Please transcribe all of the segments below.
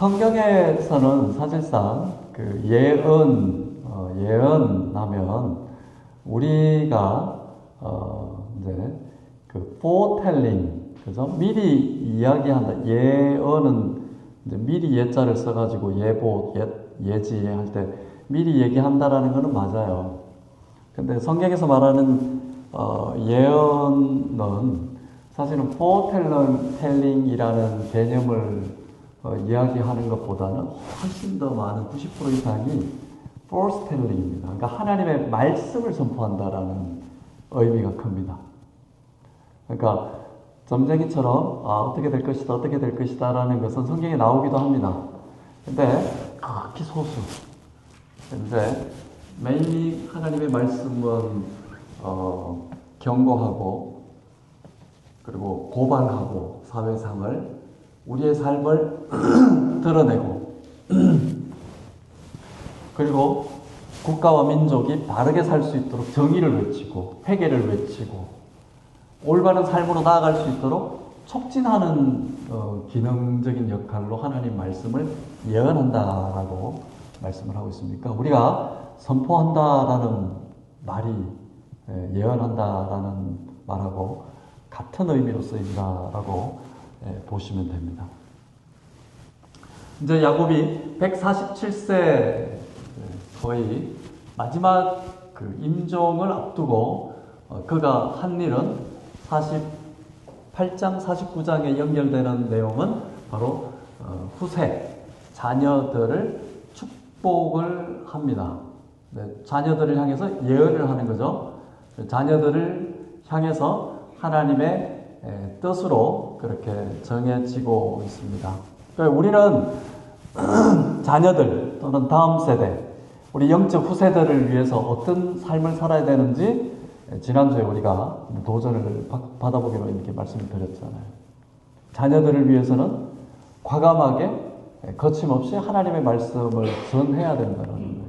성경에서는 사실상 그 예언하면 우리가 이제 그 foretelling, 그죠? 미리 이야기한다. 예언은 이제 미리 예자를 써가지고 예보, 예지 할 때 미리 얘기한다라는 것은 맞아요. 근데 성경에서 말하는 예언은 사실은 foretelling이라는 개념을 이야기하는 것보다는 훨씬 더 많은 90% 이상이 foretelling입니다. 그러니까 하나님의 말씀을 선포한다라는 의미가 큽니다. 그러니까 점쟁이처럼 어떻게 될 것이다, 어떻게 될 것이다 라는 것은 성경에 나오기도 합니다. 근데 극히 소수. 이제 mainly 하나님의 말씀은 경고하고 그리고 고발하고 사회상을 우리의 삶을 드러내고 그리고 국가와 민족이 바르게 살 수 있도록 정의를 외치고 회개를 외치고 올바른 삶으로 나아갈 수 있도록 촉진하는 기능적인 역할로 하나님 말씀을 예언한다라고 말씀을 하고 있습니까? 우리가 선포한다라는 말이 예언한다라는 말하고 같은 의미로 쓰인다라고 보시면 됩니다. 이제 야곱이 147세 거의 마지막 그 임종을 앞두고 그가 한 일은 48장, 49장에 연결되는 내용은 바로 후세, 자녀들을 축복을 합니다. 자녀들을 향해서 예언을 하는 거죠. 자녀들을 향해서 하나님의 뜻으로 그렇게 정해지고 있습니다. 그러니까 우리는 자녀들 또는 다음 세대, 우리 영적 후세대를 위해서 어떤 삶을 살아야 되는지 지난주에 우리가 도전을 받아보기로 이렇게 말씀을 드렸잖아요. 자녀들을 위해서는 과감하게 거침없이 하나님의 말씀을 전해야 된다는 거예요.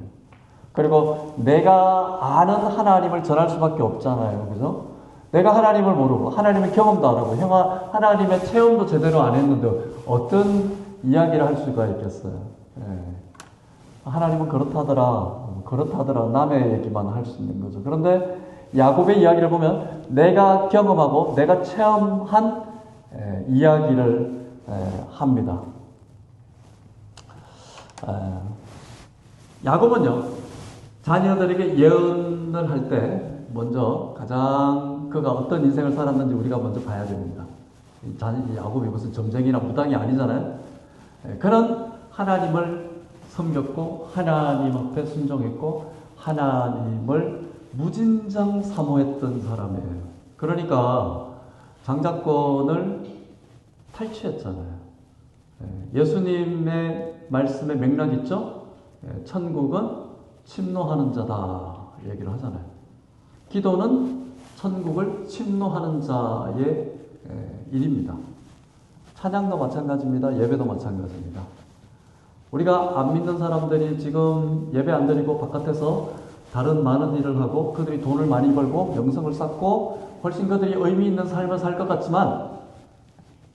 그리고 내가 아는 하나님을 전할 수밖에 없잖아요. 그죠? 내가 하나님을 모르고 하나님의 경험도 안 하고 하나님의 체험도 제대로 안 했는데 어떤 이야기를 할 수가 있겠어요. 하나님은 그렇다더라 남의 얘기만 할 수 있는 거죠. 그런데 야곱의 이야기를 보면 내가 경험하고 내가 체험한 이야기를 합니다. 야곱은요, 자녀들에게 예언을 할 때 먼저 가장 그가 어떤 인생을 살았는지 우리가 먼저 봐야 됩니다. 야곱이 무슨 점쟁이나 무당이 아니잖아요. 그런 하나님을 섬겼고 하나님 앞에 순종했고 하나님을 무진장 사모했던 사람이에요. 그러니까 장자권을 탈취했잖아요. 예수님의 말씀의 맥락 있죠? 천국은 침노하는 자다 얘기를 하잖아요. 기도는 천국을 침노하는 자의 일입니다. 찬양도 마찬가지입니다. 예배도 마찬가지입니다. 우리가 안 믿는 사람들이 지금 예배 안 드리고 바깥에서 다른 많은 일을 하고 그들이 돈을 많이 벌고 명성을 쌓고 훨씬 그들이 의미 있는 삶을 살 것 같지만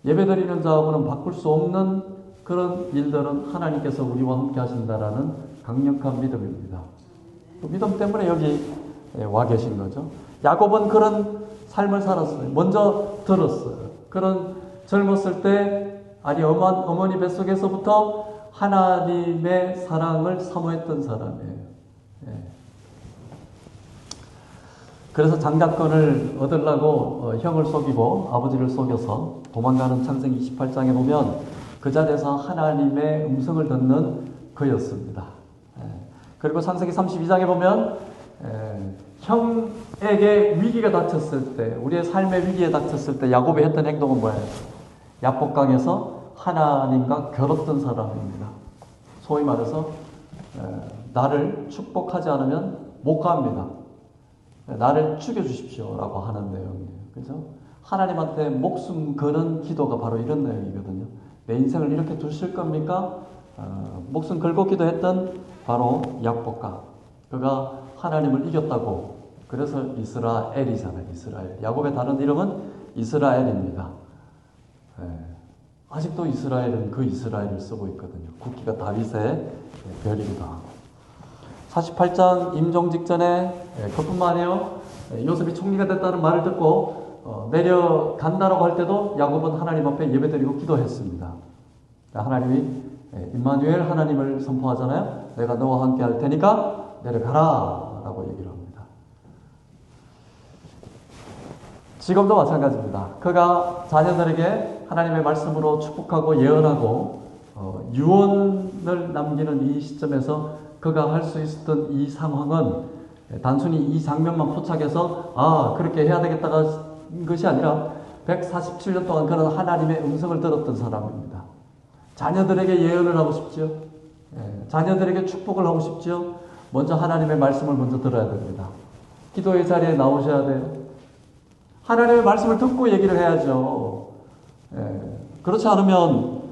예배 드리는 자하고는 바꿀 수 없는 그런 일들은 하나님께서 우리와 함께 하신다라는 강력한 믿음입니다. 그 믿음 때문에 여기 와 계신 거죠. 야곱은 그런 삶을 살았어요. 먼저 들었어요. 그런 젊었을 때 아니 어머니 뱃속에서부터 하나님의 사랑을 사모했던 사람이에요. 그래서 장자권을 얻으려고 형을 속이고 아버지를 속여서 도망가는 창세기 28장에 보면 그 자리에서 하나님의 음성을 듣는 그였습니다. 그리고 창세기 32장에 보면 형에게 위기가 닥쳤을 때, 우리의 삶의 위기에 닥쳤을 때 야곱이 했던 행동은 뭐예요? 야복강에서 하나님과 겨뤘던 사람입니다. 소위 말해서 나를 축복하지 않으면 못 갑니다. 나를 죽여주십시오라고 하는 내용이에요. 그죠? 하나님한테 목숨 거는 기도가 바로 이런 내용이거든요. 내 인생을 이렇게 두실 겁니까? 목숨 걸고 기도했던 바로 야복강. 그가 하나님을 이겼다고. 그래서 이스라엘이잖아요. 이스라엘. 야곱의 다른 이름은 이스라엘입니다. 아직도 이스라엘은 그 이스라엘을 쓰고 있거든요. 국기가 다윗의 별이기도 하고. 48장 임종 직전에 그뿐만 아니에요. 요셉이 총리가 됐다는 말을 듣고 내려간다라고 할 때도 야곱은 하나님 앞에 예배드리고 기도했습니다. 하나님이 임마누엘 하나님을 선포하잖아요. 내가 너와 함께 할 테니까 내려가라 라고 얘기를 합니다. 지금도 마찬가지입니다. 그가 자녀들에게 하나님의 말씀으로 축복하고 예언하고 유언을 남기는 이 시점에서 그가 할 수 있었던 이 상황은 단순히 이 장면만 포착해서 그렇게 해야 되겠다가 것이 아니라 147년 동안 그는 하나님의 음성을 들었던 사람입니다. 자녀들에게 예언을 하고 싶지요. 자녀들에게 축복을 하고 싶지요. 먼저 하나님의 말씀을 먼저 들어야 됩니다. 기도의 자리에 나오셔야 돼요. 하나님의 말씀을 듣고 얘기를 해야죠. 그렇지 않으면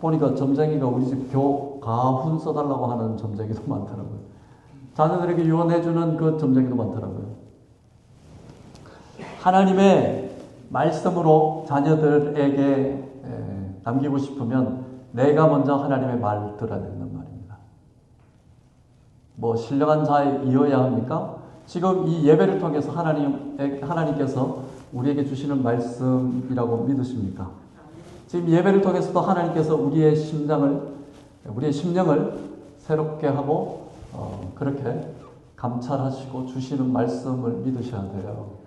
보니까 점쟁이가 우리 집 가훈 써달라고 하는 점쟁이도 많더라고요. 자녀들에게 유언해주는 그 점쟁이도 많더라고요. 하나님의 말씀으로 자녀들에게 남기고 싶으면 내가 먼저 하나님의 말을 들어야 된단 말입니다. 뭐 신령한 자에 이어야 합니까? 지금 이 예배를 통해서 하나님께서 우리에게 주시는 말씀이라고 믿으십니까? 지금 예배를 통해서도 하나님께서 우리의 심령을 새롭게 하고 그렇게 감찰하시고 주시는 말씀을 믿으셔야 돼요.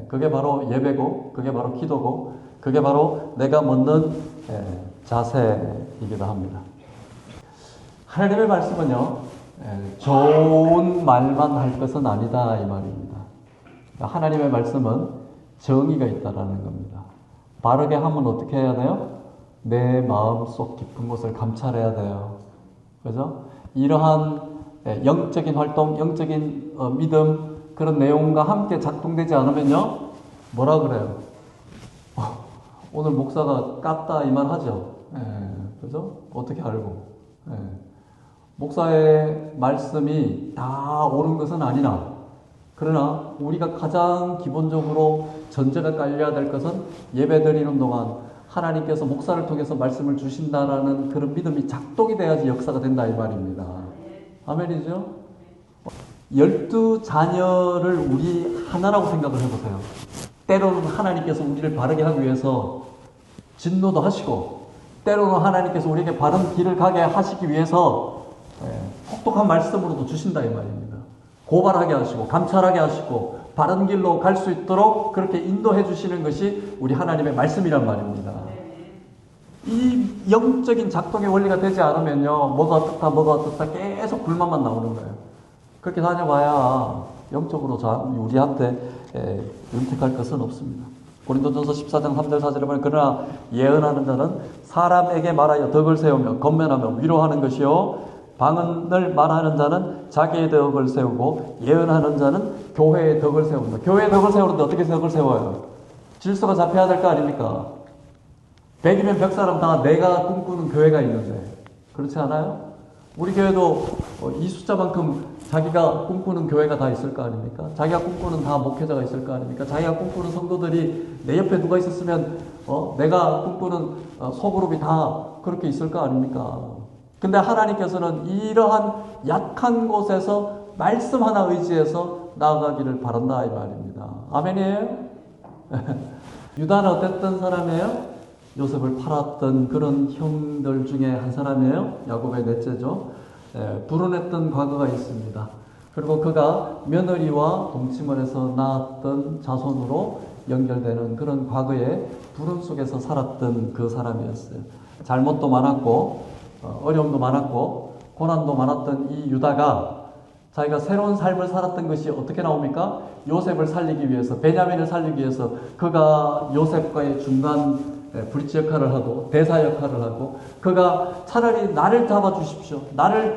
그게 바로 예배고, 그게 바로 기도고, 그게 바로 내가 묻는 자세이기도 합니다. 하나님의 말씀은요, 좋은 말만 할 것은 아니다 이 말입니다. 하나님의 말씀은 정의가 있다라는 겁니다. 바르게 하면 어떻게 해야 돼요? 내 마음속 깊은 곳을 감찰해야 돼요. 그죠? 이러한 영적인 활동, 영적인 믿음, 그런 내용과 함께 작동되지 않으면요, 뭐라 그래요? 오늘 목사가 깠다 이 말 하죠? 그죠? 어떻게 알고? 목사의 말씀이 다 옳은 것은 아니나, 그러나 우리가 가장 기본적으로 전제가 깔려야 될 것은 예배드리는 동안 하나님께서 목사를 통해서 말씀을 주신다라는 그런 믿음이 작동이 돼야지 역사가 된다 이 말입니다. 아멘이죠? 12자녀를 우리 하나라고 생각을 해보세요. 때로는 하나님께서 우리를 바르게 하기 위해서 진노도 하시고, 때로는 하나님께서 우리에게 바른 길을 가게 하시기 위해서 혹독한 말씀으로도 주신다 이 말입니다. 고발하게 하시고 감찰하게 하시고 바른 길로 갈 수 있도록 그렇게 인도해 주시는 것이 우리 하나님의 말씀이란 말입니다. 이 영적인 작동의 원리가 되지 않으면요, 뭐가 어떻다 계속 불만만 나오는 거예요. 그렇게 다녀봐야 영적으로 우리한테 윤택할 것은 없습니다. 고린도전서 14장 3절 4절에 보면 그러나 예언하는 자는 사람에게 말하여 덕을 세우며 건면하며 위로하는 것이요, 방언을 말하는 자는 자기의 덕을 세우고 예언하는 자는 교회의 덕을 세운다. 교회의 덕을 세우는데 어떻게 덕을 세워요? 질서가 잡혀야 될 거 아닙니까? 100이면 100사람 다 내가 꿈꾸는 교회가 있는데 그렇지 않아요? 우리 교회도 이 숫자만큼 자기가 꿈꾸는 교회가 다 있을 거 아닙니까? 자기가 꿈꾸는 다 목회자가 있을 거 아닙니까? 자기가 꿈꾸는 성도들이 내 옆에 누가 있었으면 내가 꿈꾸는 소그룹이 다 그렇게 있을 거 아닙니까? 근데 하나님께서는 이러한 약한 곳에서 말씀 하나 의지해서 나아가기를 바란다 이 말입니다. 아멘이에요? 유다는 어땠던 사람이에요? 요셉을 팔았던 그런 형들 중에 한 사람이에요. 야곱의 넷째죠. 불운했던 과거가 있습니다. 그리고 그가 며느리와 동침을 낳았던 자손으로 연결되는 그런 과거의 불운 속에서 살았던 그 사람이었어요. 잘못도 많았고 어려움도 많았고 고난도 많았던 이 유다가 자기가 새로운 삶을 살았던 것이 어떻게 나옵니까? 요셉을 살리기 위해서, 베냐민을 살리기 위해서 그가 요셉과의 중간 브릿지 역할을 하고 대사 역할을 하고, 그가 차라리 나를 잡아주십시오,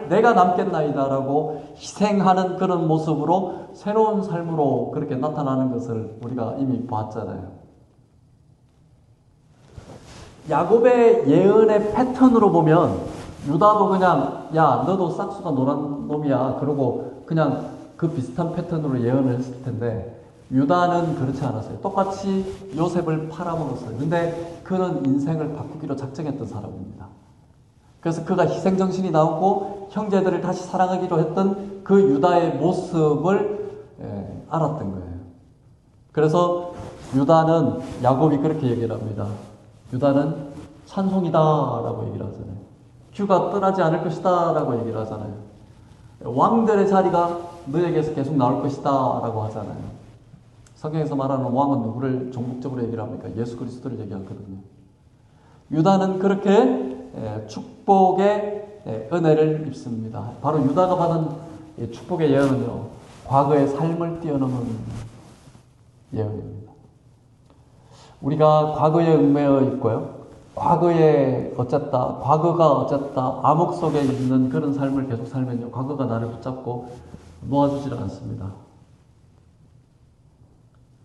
내가 남겠나이다 라고 희생하는 그런 모습으로 새로운 삶으로 그렇게 나타나는 것을 우리가 이미 봤잖아요. 야곱의 예언의 패턴으로 보면 유다도 그냥 야 너도 싹수가 노란 놈이야 그러고 그냥 그 비슷한 패턴으로 예언을 했을 텐데, 유다는 그렇지 않았어요. 똑같이 요셉을 팔아먹었어요. 근데 그는 인생을 바꾸기로 작정했던 사람입니다. 그래서 그가 희생정신이 나오고 형제들을 다시 사랑하기로 했던 그 유다의 모습을 알았던 거예요. 그래서 유다는, 야곱이 그렇게 얘기를 합니다. 유다는 찬송이다 라고 얘기를 하잖아요. 규가 떠나지 않을 것이다 라고 얘기를 하잖아요. 왕들의 자리가 너에게서 계속 나올 것이다 라고 하잖아요. 성경에서 말하는 왕은 누구를 종목적으로 얘기를 합니까? 예수 그리스도를 얘기하거든요. 유다는 그렇게 축복의 은혜를 입습니다. 바로 유다가 받은 축복의 예언은요, 과거의 삶을 뛰어넘은 예언입니다. 우리가 과거에 얽매여 있고요, 과거에 어쨌다, 과거가 어쨌다, 암흑 속에 있는 그런 삶을 계속 살면요, 과거가 나를 붙잡고 놓아주질 않습니다.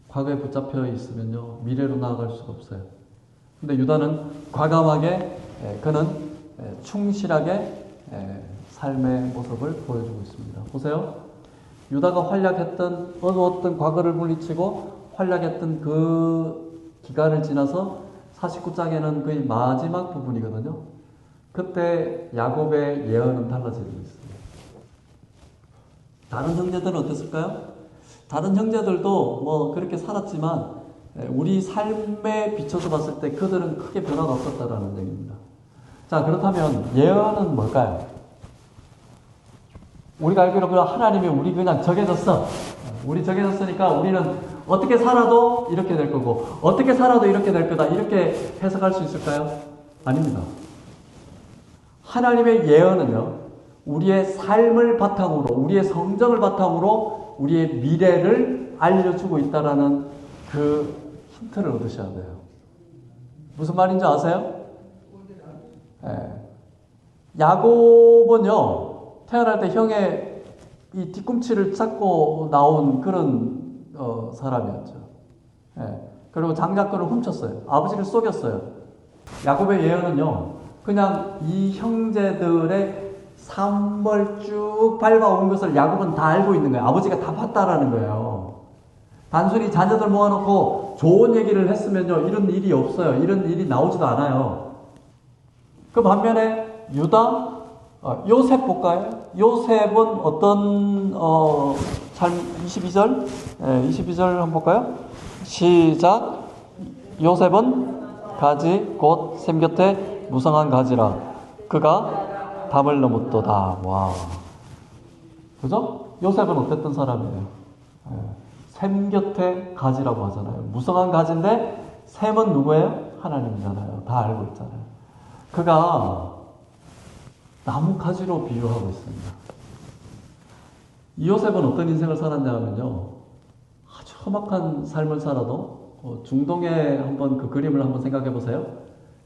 과거에 붙잡혀 있으면요, 미래로 나아갈 수가 없어요. 근데 유다는 과감하게, 그는 충실하게 삶의 모습을 보여주고 있습니다. 보세요. 유다가 활약했던, 어두웠던 과거를 물리치고 활약했던 그 기간을 지나서 49장에는 거의 마지막 부분이거든요. 그때 야곱의 예언은 달라지고 있습니다. 다른 형제들은 어땠을까요? 다른 형제들도 뭐 그렇게 살았지만 우리 삶에 비춰서 봤을 때 그들은 크게 변화가 없었다라는 얘기입니다. 자, 그렇다면 예언은 뭘까요? 우리가 알기로 하나님이 우리 그냥 정해졌어. 우리 정해졌으니까 우리는 어떻게 살아도 이렇게 될 거고 어떻게 살아도 이렇게 될 거다, 이렇게 해석할 수 있을까요? 아닙니다. 하나님의 예언은요, 우리의 삶을 바탕으로, 우리의 성정을 바탕으로 우리의 미래를 알려주고 있다라는 그 힌트를 얻으셔야 돼요. 무슨 말인지 아세요? 야곱은요, 태어날 때 형의 이 뒤꿈치를 잡고 나온 그런 사람이었죠. 그리고 장자권을 훔쳤어요. 아버지를 속였어요. 야곱의 예언은요, 그냥 이 형제들의 삶을 쭉 밟아온 것을 야곱은 다 알고 있는 거예요. 아버지가 다 봤다라는 거예요. 단순히 자녀들 모아놓고 좋은 얘기를 했으면요, 이런 일이 없어요. 이런 일이 나오지도 않아요. 그 반면에 유다, 요셉 볼까요? 요셉은 어떤 삶, 22절? 22절 한번 볼까요? 시작. 요셉은 가지 곧 샘 곁에 무성한 가지라 그가 담을 넘었도다. 와, 그죠? 요셉은 어땠던 사람이에요? 샘 곁에 가지라고 하잖아요. 무성한 가지인데 샘은 누구예요? 하나님이잖아요. 다 알고 있잖아요. 그가 나무 가지로 비유하고 있습니다. 이 요셉은 어떤 인생을 살았냐 하면요, 아주 험악한 삶을 살아도 중동에 한번 그 그림을 한번 생각해 보세요.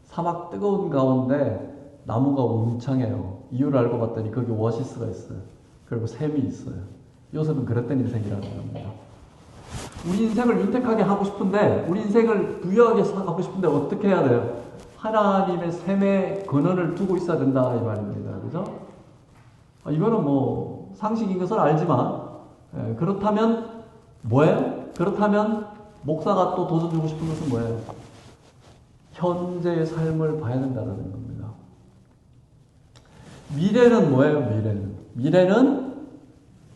사막 뜨거운 가운데 나무가 울창해요. 이유를 알고 봤더니 거기 오아시스가 있어요. 그리고 샘이 있어요. 요셉은 그랬던 인생이라는 겁니다. 우리 인생을 윤택하게 하고 싶은데, 우리 인생을 부유하게 하고 싶은데 어떻게 해야 돼요? 하나님의 샘의 근원을 두고 있어야 된다, 이 말입니다. 그죠? 이거는 뭐 상식인 것을 알지만, 그렇다면 뭐예요? 그렇다면 목사가 또 도전 주고 싶은 것은 뭐예요? 현재의 삶을 봐야 된다는 겁니다. 미래는 뭐예요? 미래는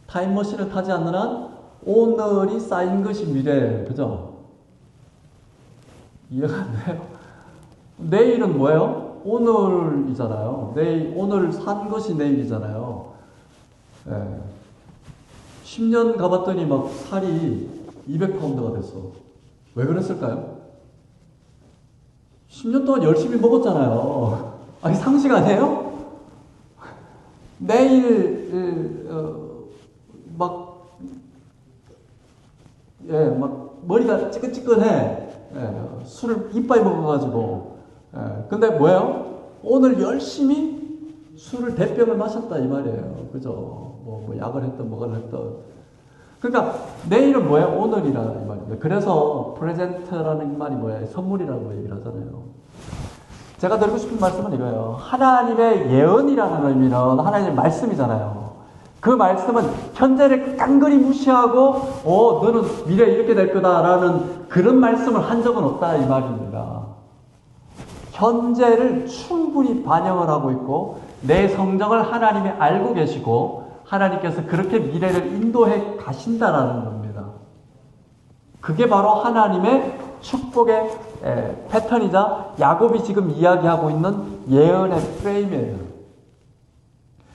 타임머신을 타지 않는 한 오늘이 쌓인 것이 미래예요. 그죠? 이해가 안 돼요? 내일은 뭐예요? 오늘이잖아요. 오늘 산 것이 내일이잖아요. 10년 가봤더니 막 살이 200파운드가 됐어. 왜 그랬을까요? 10년 동안 열심히 먹었잖아요. 아니, 상식 아니에요? 내일, 막 머리가 찌끈찌끈해. 술을 이빨 먹어가지고. 근데 뭐예요? 오늘 열심히 술을 대병을 마셨다, 이 말이에요. 그죠? 뭐 약을 했던, 뭐를 했던. 그러니까 내일은 뭐예요? 오늘이라, 이 말입니다. 그래서 프레젠트라는 말이 뭐예요? 선물이라고 얘기를 하잖아요. 제가 드리고 싶은 말씀은 이거예요. 하나님의 예언이라는 의미는 하나님의 말씀이잖아요. 그 말씀은 현재를 깡그리 무시하고 너는 미래에 이렇게 될 거다라는 그런 말씀을 한 적은 없다 이 말입니다. 현재를 충분히 반영을 하고 있고 내 성정을 하나님이 알고 계시고 하나님께서 그렇게 미래를 인도해 가신다라는 겁니다. 그게 바로 하나님의 축복의 패턴이자 야곱이 지금 이야기하고 있는 예언의 프레임이에요.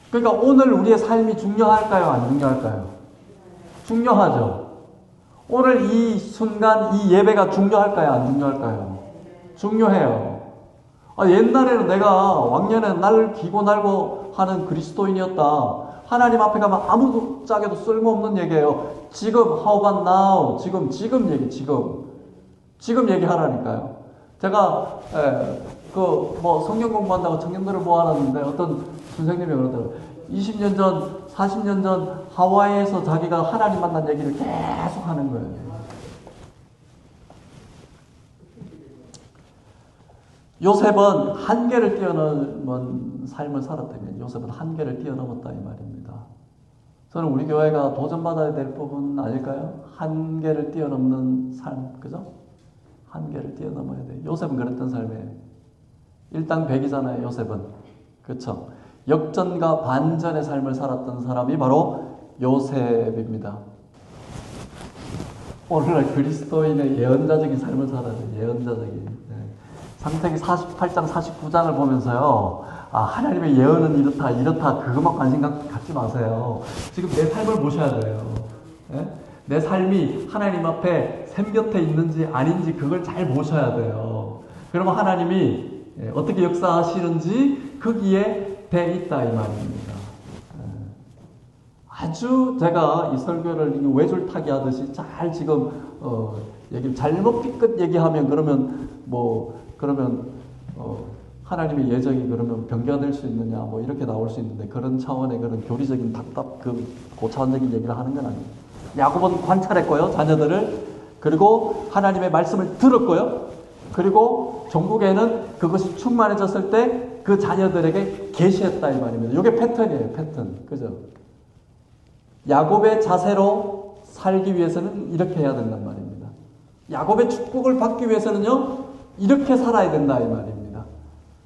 그러니까 오늘 우리의 삶이 중요할까요? 안 중요할까요? 중요하죠. 오늘 이 순간 이 예배가 중요할까요? 안 중요할까요? 중요해요. 옛날에는 내가 왕년에 날 기고 날고 하는 그리스도인이었다. 하나님 앞에 가면 아무 짝에도 쓸모없는 얘기예요. 지금 how about now? 지금 얘기 지금 얘기하라니까요. 제가 성경 공부한다고 청년들을 모아놨는데 어떤 선생님이 그러더라고요. 20년 전, 40년 전 하와이에서 자기가 하나님 만난 얘기를 계속 하는 거예요. 요셉은 한계를 뛰어넘은 삶을 살았다면 요셉은 한계를 뛰어넘었다 이 말입니다. 저는 우리 교회가 도전받아야 될 부분 아닐까요? 한계를 뛰어넘는 삶, 그죠? 한계를 뛰어넘어야 돼. 요셉은 그랬던 삶이에요. 일당백이잖아요, 요셉은. 그렇죠? 역전과 반전의 삶을 살았던 사람이 바로 요셉입니다. 오늘날 그리스도인의 예언자적인 삶을 살아야 돼요. 예언자적인. 창세기 48장, 49장을 보면서요. 하나님의 예언은 이렇다. 그것만 관심 갖지 마세요. 지금 내 삶을 보셔야 돼요. 내 삶이 하나님 앞에 샘 곁에 있는지 아닌지 그걸 잘 보셔야 돼요. 그러면 하나님이 어떻게 역사하시는지 거기에 돼 있다 이 말입니다. 아주 제가 이 설교를 외줄타기 하듯이 잘 지금 얘기를 잘못 삐끗 얘기하면 그러면 하나님의 예정이 그러면 변경될 수 있느냐 이렇게 나올 수 있는데 그런 차원의 그런 교리적인 고차원적인 얘기를 하는 건 아니에요. 야곱은 관찰했고요, 자녀들을. 그리고 하나님의 말씀을 들었고요. 그리고 종국에는 그것이 충만해졌을 때 그 자녀들에게 계시했다 이 말입니다. 이게 패턴이에요, 패턴. 그죠? 야곱의 자세로 살기 위해서는 이렇게 해야 된단 말입니다. 야곱의 축복을 받기 위해서는요, 이렇게 살아야 된다 이 말입니다.